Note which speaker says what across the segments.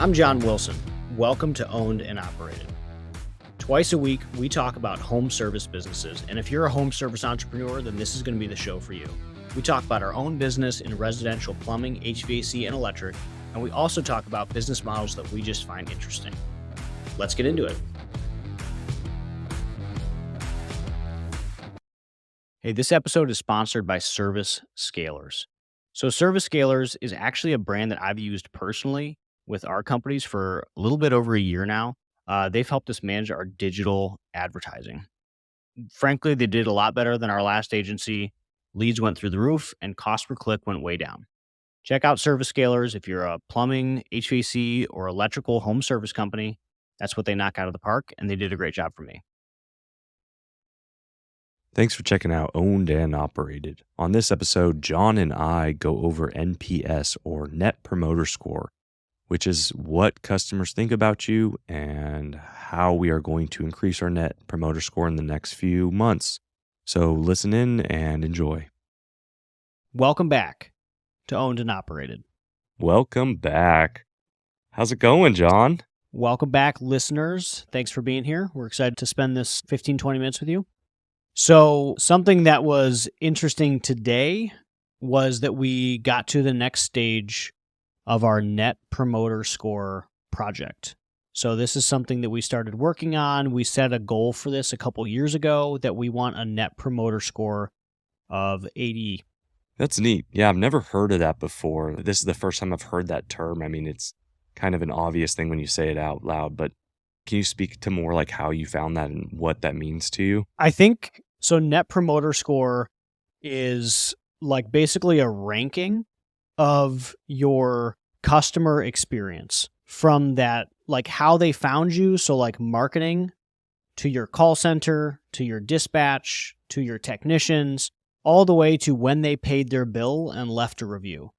Speaker 1: I'm John Wilson. Welcome to Owned and Operated. Twice a week, we talk about home service businesses, and if you're a home service entrepreneur, then this is going to be the show for you. We talk about our own business in residential plumbing, HVAC, and electric, and we also talk about business models that we just find interesting. Let's get into it. Hey, this episode is sponsored by Service Scalers. So Service Scalers is actually a brand that I've used personally with our companies for a little bit over a year now. They've helped us manage our digital advertising. Frankly, they did a lot better than our last agency. Leads went through the roof and cost per click went way down. Check out Service Scalers if you're a plumbing, HVAC, or electrical home service company. That's what they knock out of the park, and they did a great job for me.
Speaker 2: Thanks for checking out Owned and Operated. On this episode, John and I go over NPS, or Net Promoter Score, which is what customers think about you and how we are going to increase our Net Promoter Score in the next few months. So listen in and enjoy.
Speaker 1: Welcome back to Owned and Operated.
Speaker 2: Welcome back. How's it going, John?
Speaker 1: Welcome back, listeners. Thanks for being here. We're excited to spend this 15-20 minutes with you. So something that was interesting today was that we got to the next stage of our Net Promoter Score project. So this is something that we started working on. We set a goal for this a couple years ago that we want a Net Promoter Score of 80.
Speaker 2: That's neat. Yeah, I've never heard of that before. This is the first time I've heard that term. I mean, it's kind of an obvious thing when you say it out loud, but can you speak to more like how you found that and what that means to you?
Speaker 1: I think so. Net Promoter Score is like basically a ranking of your customer experience from that, like how they found you. So like marketing to your call center, to your dispatch, to your technicians, all the way to when they paid their bill and left a review.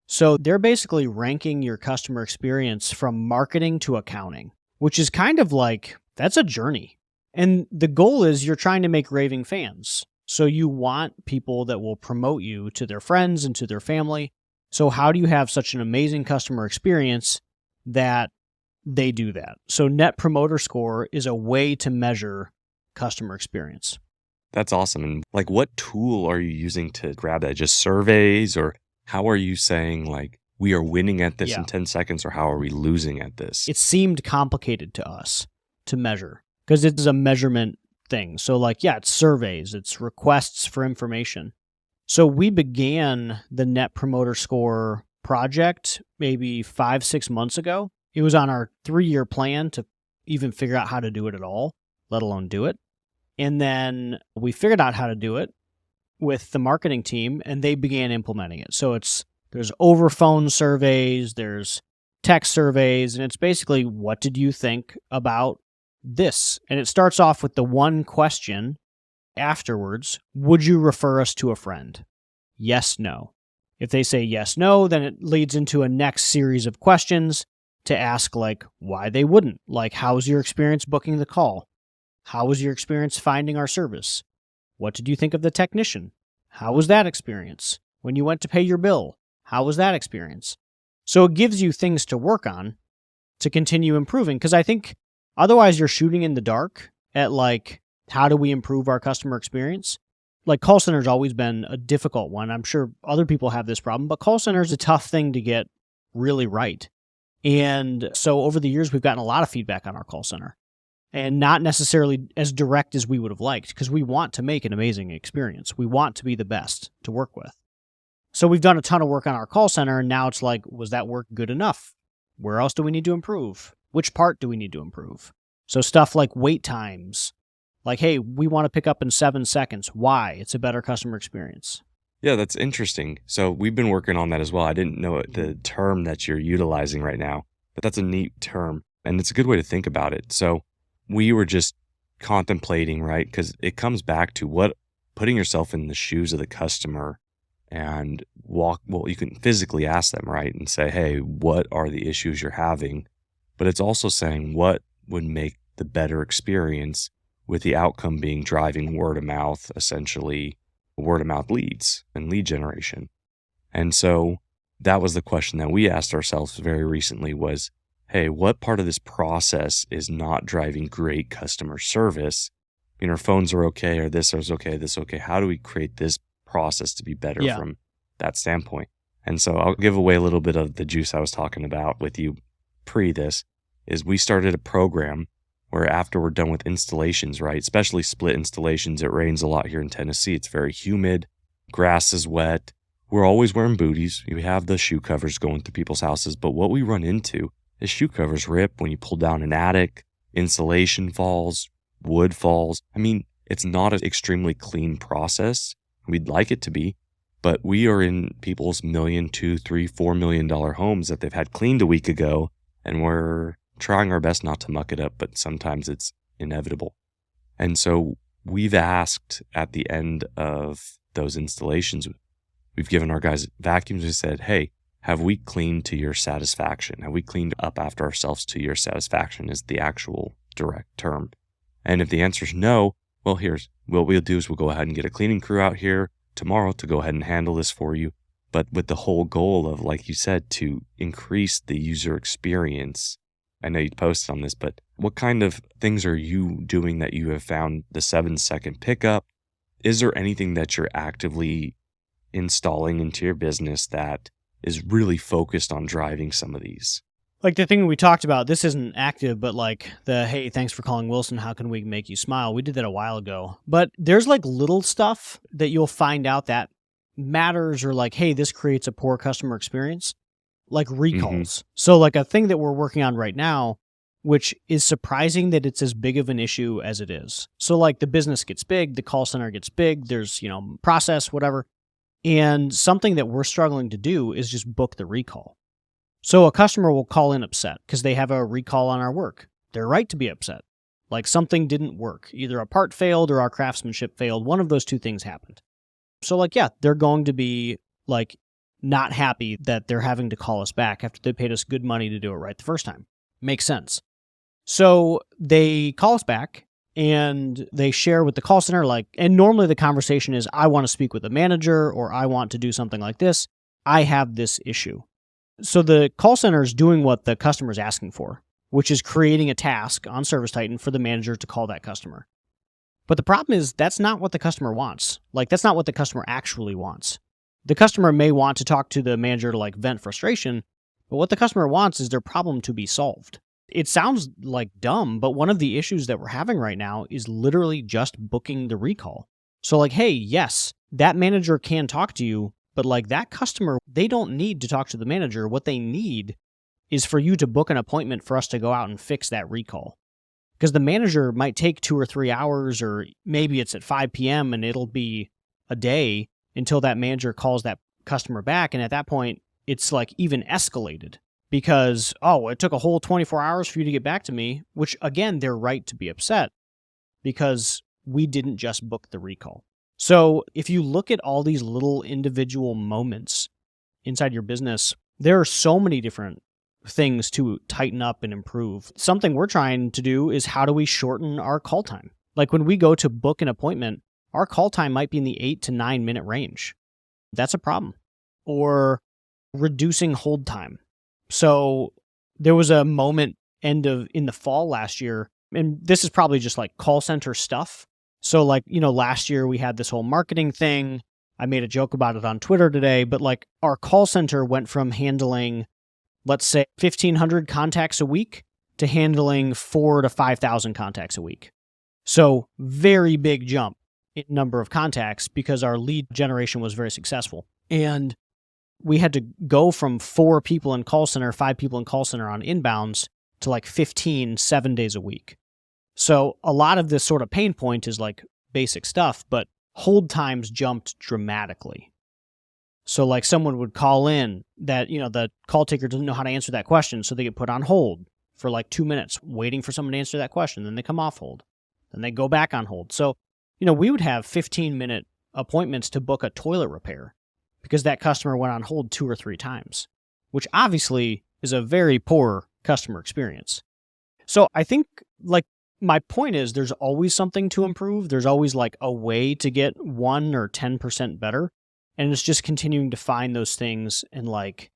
Speaker 1: So they're basically ranking your customer experience from marketing to accounting, which is kind of like, that's a journey. And the goal is you're trying to make raving fans. So you want people that will promote you to their friends and to their family. So how do you have such an amazing customer experience that they do that? So Net Promoter Score is a way to measure customer experience.
Speaker 2: That's awesome. And like, what tool are you using to grab that? Just surveys, or how are you saying like, we are winning at this in 10 seconds, or how are we losing at this?
Speaker 1: It seemed complicated to us to measure because it's a measurement thing. So like, it's surveys, it's requests for information. So we began the Net Promoter Score project maybe 5-6 months ago. It was on our 3-year plan to even figure out how to do it at all, let alone do it. And then we figured out how to do it with the marketing team, and they began implementing it. So there's over phone surveys, there's text surveys, and it's basically, what did you think about this? And it starts off with the one question afterwards: would you refer us to a friend? Yes, no. If they say yes, no, then it leads into a next series of questions to ask like why they wouldn't. Like, how was your experience booking the call? How was your experience finding our service? What did you think of the technician? How was that experience? When you went to pay your bill, how was that experience? So it gives you things to work on to continue improving, because I think otherwise you're shooting in the dark at like, how do we improve our customer experience? Like, call center's always been a difficult one. I'm sure other people have this problem, but call center is a tough thing to get really right. And so over the years, we've gotten a lot of feedback on our call center, and not necessarily as direct as we would have liked, because we want to make an amazing experience. We want to be the best to work with. So we've done a ton of work on our call center, and now it's like, was that work good enough? Where else do we need to improve? Which part do we need to improve? So stuff like wait times, like, hey, we want to pick up in 7 seconds. Why? It's a better customer experience.
Speaker 2: Yeah, that's interesting. So we've been working on that as well. I didn't know the term that you're utilizing right now, but that's a neat term, and it's a good way to think about it. So we were just contemplating, right? Because it comes back to putting yourself in the shoes of the customer and you can physically ask them, right? And say, hey, what are the issues you're having? But it's also saying what would make the better experience, with the outcome being driving word of mouth, essentially word of mouth leads and lead generation. And so that was the question that we asked ourselves very recently was, hey, what part of this process is not driving great customer service? Our phones are okay, or this is okay, this is okay. How do we create this process to be better
Speaker 1: Yeah.
Speaker 2: from that standpoint? And so I'll give away a little bit of the juice I was talking about with you pre this, is we started a program where after we're done with installations, right, especially split installations, it rains a lot here in Tennessee. It's very humid. Grass is wet. We're always wearing booties. We have the shoe covers going through people's houses. But what we run into is shoe covers rip when you pull down an attic, insulation falls, wood falls. I mean, it's not an extremely clean process. We'd like it to be, but we are in people's $1 million, $2, $3, $4 million homes that they've had cleaned a week ago, and we're trying our best not to muck it up, but sometimes it's inevitable. And so we've asked at the end of those installations, we've given our guys vacuums and said, hey, have we cleaned to your satisfaction? Have we cleaned up after ourselves to your satisfaction is the actual direct term. And if the answer is no, well, here's what we'll do is we'll go ahead and get a cleaning crew out here tomorrow to go ahead and handle this for you. But with the whole goal of, like you said, to increase the user experience. I know you posted on this, but what kind of things are you doing that you have found the 7-second pickup? Is there anything that you're actively installing into your business that is really focused on driving some of these?
Speaker 1: Like the thing we talked about, this isn't active, but like hey, thanks for calling Wilson. How can we make you smile? We did that a while ago. But there's like little stuff that you'll find out that matters, or like, hey, this creates a poor customer experience. Like recalls. So like a thing that we're working on right now, which is surprising that it's as big of an issue as it is. So like the business gets big, the call center gets big, there's, process, whatever. And something that we're struggling to do is just book the recall. So a customer will call in upset because they have a recall on our work. They're right to be upset. Like something didn't work. Either a part failed or our craftsmanship failed. One of those two things happened. So like, yeah, they're going to be like not happy that they're having to call us back after they paid us good money to do it right the first time. Makes sense. So they call us back and they share with the call center, and normally the conversation is, I want to speak with a manager, or I want to do something like this. I have this issue. So the call center is doing what the customer is asking for, which is creating a task on ServiceTitan for the manager to call that customer. But the problem is that's not what the customer wants. That's not what the customer actually wants. The customer may want to talk to the manager to vent frustration, but what the customer wants is their problem to be solved. It sounds dumb, but one of the issues that we're having right now is literally just booking the recall. So hey, yes, that manager can talk to you, but that customer, they don't need to talk to the manager. What they need is for you to book an appointment for us to go out and fix that recall. Because the manager might take 2 or 3 hours, or maybe it's at 5 p.m. and it'll be a day until that manager calls that customer back. And at that point, it's even escalated because, it took a whole 24 hours for you to get back to me, which again, they're right to be upset because we didn't just book the recall. So if you look at all these little individual moments inside your business, there are so many different things to tighten up and improve. Something we're trying to do is, how do we shorten our call time? When we go to book an appointment, our call time might be in the 8 to 9 minute range. That's a problem. Or reducing hold time. So there was a moment in the fall last year, and this is probably just call center stuff. So last year we had this whole marketing thing. I made a joke about it on Twitter today, but our call center went from handling, let's say, 1,500 contacts a week to handling 4,000 to 5,000 contacts a week. So very big jump in number of contacts because our lead generation was very successful. And we had to go from 4 people in call center, 5 people in call center on inbounds to 15, 7 days a week. So a lot of this sort of pain point is basic stuff, but hold times jumped dramatically. So someone would call in that, the call taker doesn't know how to answer that question. So they get put on hold for 2 minutes waiting for someone to answer that question. Then they come off hold. Then they go back on hold. So, we would have 15-minute appointments to book a toilet repair because that customer went on hold 2 or 3 times, which obviously is a very poor customer experience. So I think my point is there's always something to improve. There's always a way to get 1 or 10% better. And it's just continuing to find those things and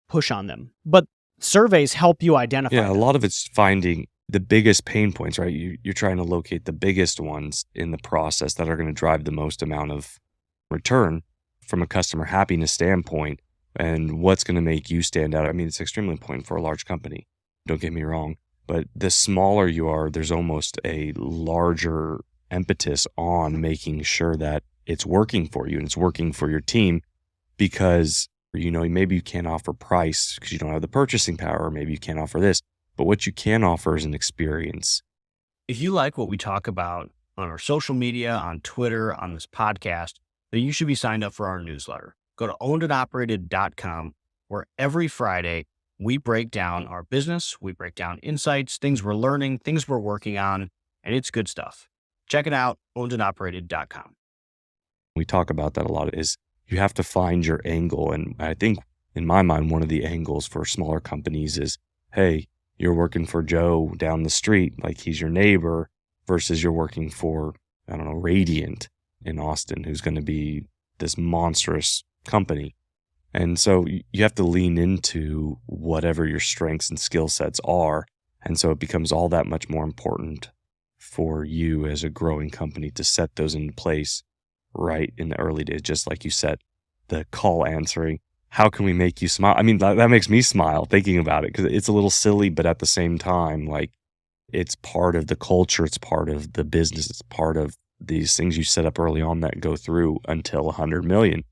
Speaker 1: push on them. But Surveys help you identify
Speaker 2: Yeah, a
Speaker 1: them.
Speaker 2: lot of it's finding the biggest pain points, right? You're trying to locate the biggest ones in the process that are going to drive the most amount of return from a customer happiness standpoint, and what's going to make you stand out. I mean, it's extremely important for a large company. Don't get me wrong, but the smaller you are, there's almost a larger impetus on making sure that it's working for you and it's working for your team, because maybe you can't offer price because you don't have the purchasing power, or maybe you can't offer this, but what you can offer is an experience.
Speaker 3: If you like what we talk about on our social media, on Twitter, on this podcast, then you should be signed up for our newsletter. Go to ownedandoperated.com, where every Friday we break down our business, we break down insights, things we're learning, things we're working on, and it's good stuff. Check it out, ownedandoperated.com.
Speaker 2: We talk about that a lot, is you have to find your angle. And I think in my mind, one of the angles for smaller companies is, hey, you're working for Joe down the street, like he's your neighbor, versus you're working for, I don't know, Radiant in Austin, who's going to be this monstrous company. And so you have to lean into whatever your strengths and skill sets are. And so it becomes all that much more important for you as a growing company to set those into place right in the early days. Just like you said, the call answering, how can we make you smile? I mean, that makes me smile thinking about it, because it's a little silly, but at the same time, like, it's part of the culture. It's part of the business. It's part of these things you set up early on that go through until 100 million.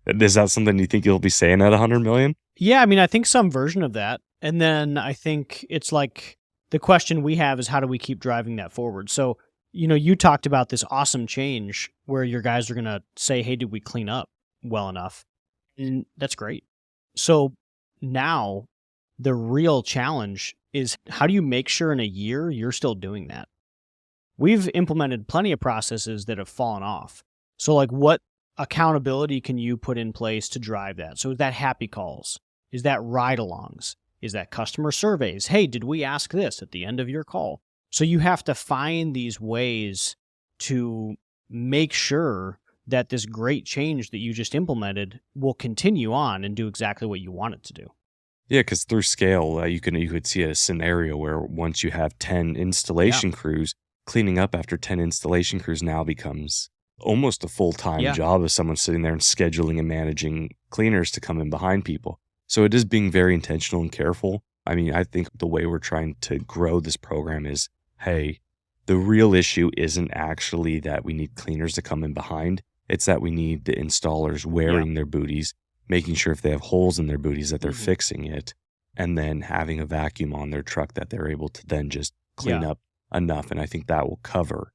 Speaker 2: Is that something you think you'll be saying at 100 million?
Speaker 1: Yeah, I mean, I think some version of that. And then I think it's like the question we have is, how do we keep driving that forward? So, you talked about this awesome change where your guys are going to say, hey, did we clean up well enough? And that's great. So now the real challenge is, how do you make sure in a year you're still doing that? We've implemented plenty of processes that have fallen off. So like, what accountability can you put in place to drive that? So is that happy calls? Is that ride-alongs? Is that customer surveys? Hey, did we ask this at the end of your call? So you have to find these ways to make sure that this great change that you just implemented will continue on and do exactly what you want it to do.
Speaker 2: Yeah, because through scale, you could see a scenario where once you have 10 installation crews, cleaning up after 10 installation crews now becomes almost a full-time job of someone sitting there and scheduling and managing cleaners to come in behind people. So it is being very intentional and careful. I mean, I think the way we're trying to grow this program is, hey, the real issue isn't actually that we need cleaners to come in behind. It's that we need the installers wearing their booties, making sure if they have holes in their booties that they're fixing it, and then having a vacuum on their truck that they're able to then just clean up enough. And I think that will cover.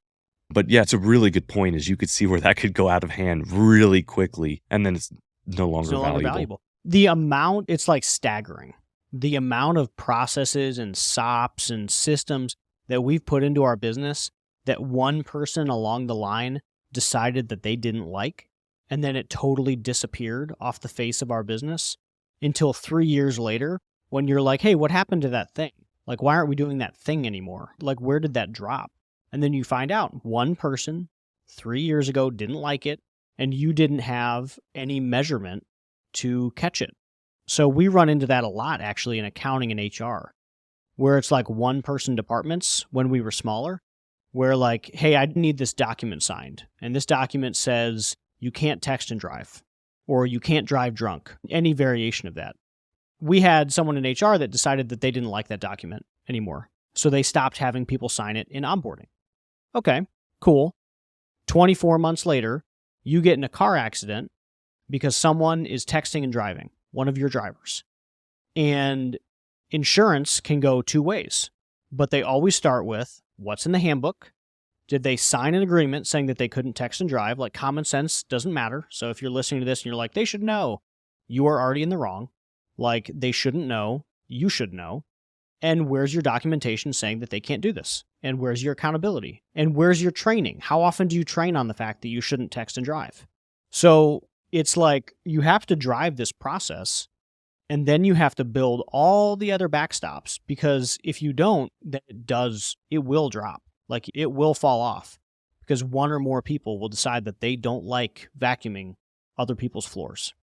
Speaker 2: But yeah, it's a really good point, is you could see where that could go out of hand really quickly, and then it's no longer valuable.
Speaker 1: The amount, it's like staggering. The amount of processes and SOPs and systems that we've put into our business that one person along the line decided that they didn't like, and then it totally disappeared off the face of our business until 3 years later, when you're like, hey, what happened to that thing? Like, why aren't we doing that thing anymore? Like, where did that drop? And then you find out one person 3 years ago didn't like it, and you didn't have any measurement to catch it. So we run into that a lot, actually, in accounting and HR, where it's like one-person departments when we were smaller, where like, hey, I need this document signed, and this document says you can't text and drive, or you can't drive drunk, any variation of that. We had someone in HR that decided that they didn't like that document anymore, so they stopped having people sign it in onboarding. Okay, cool. 24 months later, you get in a car accident because someone is texting and driving, one of your drivers. And insurance can go two ways, but they always start with, what's in the handbook? Did they sign an agreement saying that they couldn't text and drive? Like, common sense doesn't matter. So if you're listening to this and you're like, they should know, you are already in the wrong. Like, they shouldn't know, you should know. And where's your documentation saying that they can't do this? And where's your accountability? And where's your training? How often do you train on the fact that you shouldn't text and drive? So it's like, you have to drive this process, and then you have to build all the other backstops, because if you don't, then it will drop. Like, it will fall off, because one or more people will decide that they don't like vacuuming other people's floors.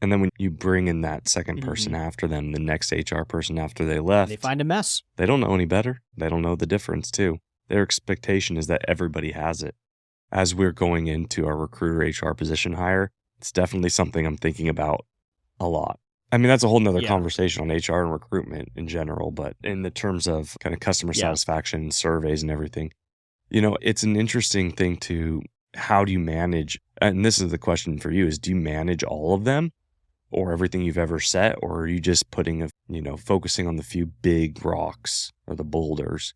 Speaker 2: And then when you bring in that second person after them, the next HR person after they left,
Speaker 1: They find a mess.
Speaker 2: they don't know any better. They don't know the difference too. Their expectation is that everybody has it. As we're going into our recruiter HR position hire, it's definitely something I'm thinking about a lot. I mean, that's a whole nother conversation on HR and recruitment in general, but in the terms of kind of customer satisfaction surveys and everything, it's an interesting thing to how do you manage, and this is the question for you, is do you manage all of them or everything you've ever set, or are you just focusing on the few big rocks or the boulders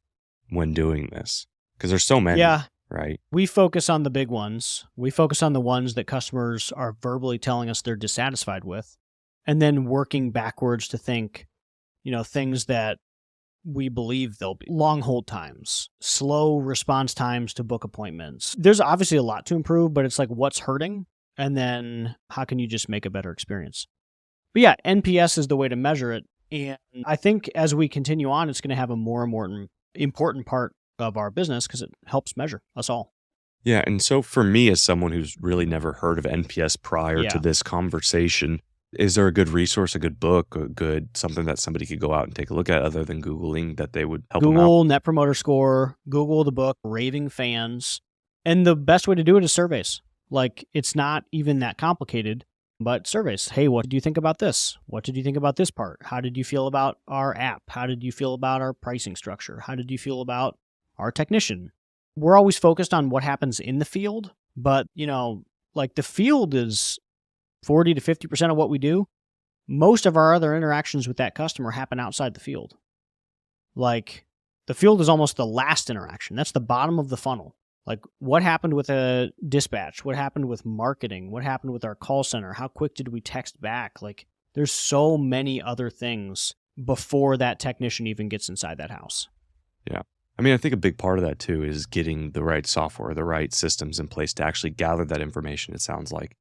Speaker 2: when doing this? Because there's so many, right?
Speaker 1: We focus on the big ones. We focus on the ones that customers are verbally telling us they're dissatisfied with, and then working backwards to think, things that we believe they'll be. Long hold times, slow response times to book appointments. There's obviously a lot to improve, but it's like what's hurting, and then how can you just make a better experience? But yeah, NPS is the way to measure it. And I think as we continue on, it's going to have a more and more important part of our business because it helps measure us all.
Speaker 2: Yeah. And so for me, as someone who's really never heard of NPS prior to this conversation, is there a good resource, a good book, something that somebody could go out and take a look at other than Googling that they would help them out?
Speaker 1: Google Net Promoter Score, Google the book, Raving Fans. And the best way to do it is surveys. Like, it's not even that complicated, but surveys. Hey, what did you think about this? What did you think about this part? How did you feel about our app? How did you feel about our pricing structure? How did you feel about our technician? We're always focused on what happens in the field, but, the field is 40 to 50% of what we do. Most of our other interactions with that customer happen outside the field. Like, the field is almost the last interaction. That's the bottom of the funnel. Like, what happened with a dispatch? What happened with marketing? What happened with our call center? How quick did we text back? Like, there's so many other things before that technician even gets inside that house.
Speaker 2: Yeah. I mean, I think a big part of that too is getting the right software, the right systems in place to actually gather that information, it sounds like,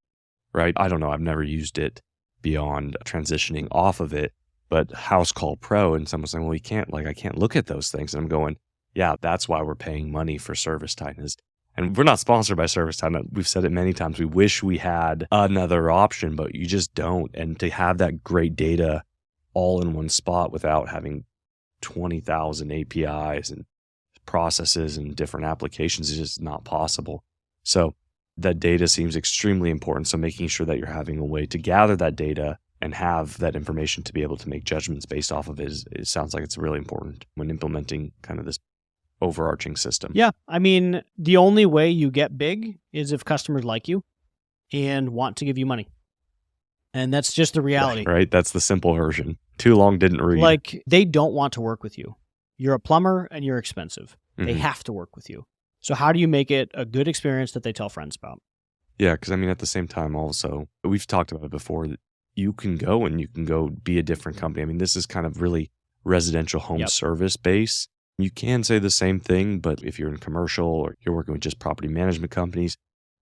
Speaker 2: right? I don't know. I've never used it beyond transitioning off of it, but House Call Pro, and someone's saying, well, I can't look at those things. And I'm going, yeah, that's why we're paying money for ServiceTitan. And we're not sponsored by ServiceTitan. We've said it many times. We wish we had another option, but you just don't. And to have that great data all in one spot without having 20,000 APIs and processes and different applications is just not possible. So that data seems extremely important. So making sure that you're having a way to gather that data and have that information to be able to make judgments based off of it sounds like it's really important when implementing kind of this overarching system.
Speaker 1: Yeah. I mean, the only way you get big is if customers like you and want to give you money. And that's just the reality.
Speaker 2: Right. That's the simple version. Too long didn't read.
Speaker 1: Like, they don't want to work with you. You're a plumber and you're expensive. They have to work with you. So how do you make it a good experience that they tell friends about?
Speaker 2: Yeah. Because I mean, at the same time also, we've talked about it before, that you can go be a different company. I mean, this is kind of really residential home service base. You can say the same thing, but if you're in commercial or you're working with just property management companies,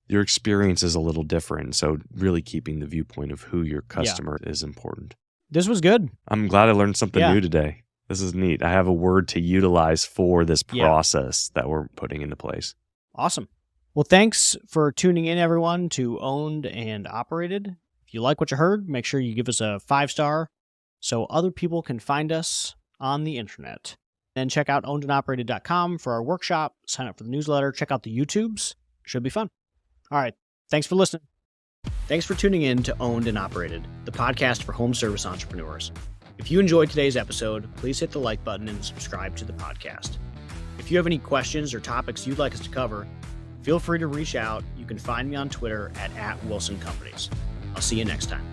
Speaker 2: your experience is a little different. So really keeping the viewpoint of who your customer is important.
Speaker 1: This was good.
Speaker 2: I'm glad I learned something new today. This is neat. I have a word to utilize for this process that we're putting into place.
Speaker 1: Awesome. Well, thanks for tuning in, everyone, to Owned and Operated. If you like what you heard, make sure you give us a 5-star so other people can find us on the internet. Then check out ownedandoperated.com for our workshop, sign up for the newsletter, check out the YouTubes. Should be fun. All right. Thanks for listening. Thanks for tuning in to Owned and Operated, the podcast for home service entrepreneurs. If you enjoyed today's episode, please hit the like button and subscribe to the podcast. If you have any questions or topics you'd like us to cover, feel free to reach out. You can find me on Twitter at @WilsonCompanies. I'll see you next time.